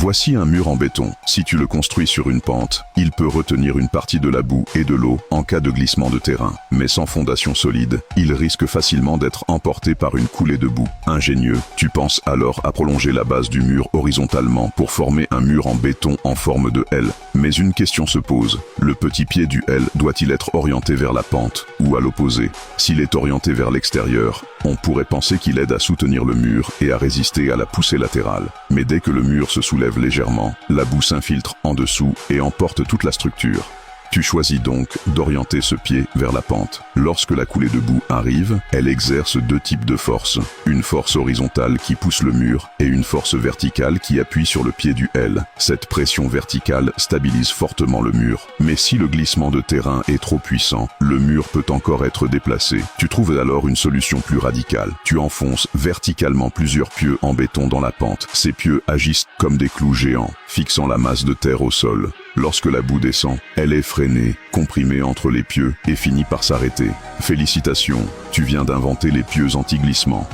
Voici un mur en béton. Si tu le construis sur une pente, il peut retenir une partie de la boue et de l'eau en cas de glissement de terrain. Mais sans fondation solide, il risque facilement d'être emporté par une coulée de boue. Ingénieux, tu penses alors à prolonger la base du mur horizontalement pour former un mur en béton en forme de L. Mais une question se pose. Le petit pied du L doit-il être orienté vers la pente ou à l'opposé? S'il est orienté vers l'extérieur, on pourrait penser qu'il aide à soutenir le mur et à résister à la poussée latérale. Mais dès que le mur se soulève légèrement, la boue s'infiltre en dessous et emporte toute la structure. Tu choisis donc d'orienter ce pied vers la pente. Lorsque la coulée de boue arrive, elle exerce deux types de forces. Une force horizontale qui pousse le mur et une force verticale qui appuie sur le pied du L. Cette pression verticale stabilise fortement le mur. Mais si le glissement de terrain est trop puissant, le mur peut encore être déplacé. Tu trouves alors une solution plus radicale. Tu enfonces verticalement plusieurs pieux en béton dans la pente. Ces pieux agissent comme des clous géants, fixant la masse de terre au sol. Lorsque la boue descend, elle est freinée, comprimée entre les pieux et finit par s'arrêter. Félicitations, tu viens d'inventer les pieux anti-glissement.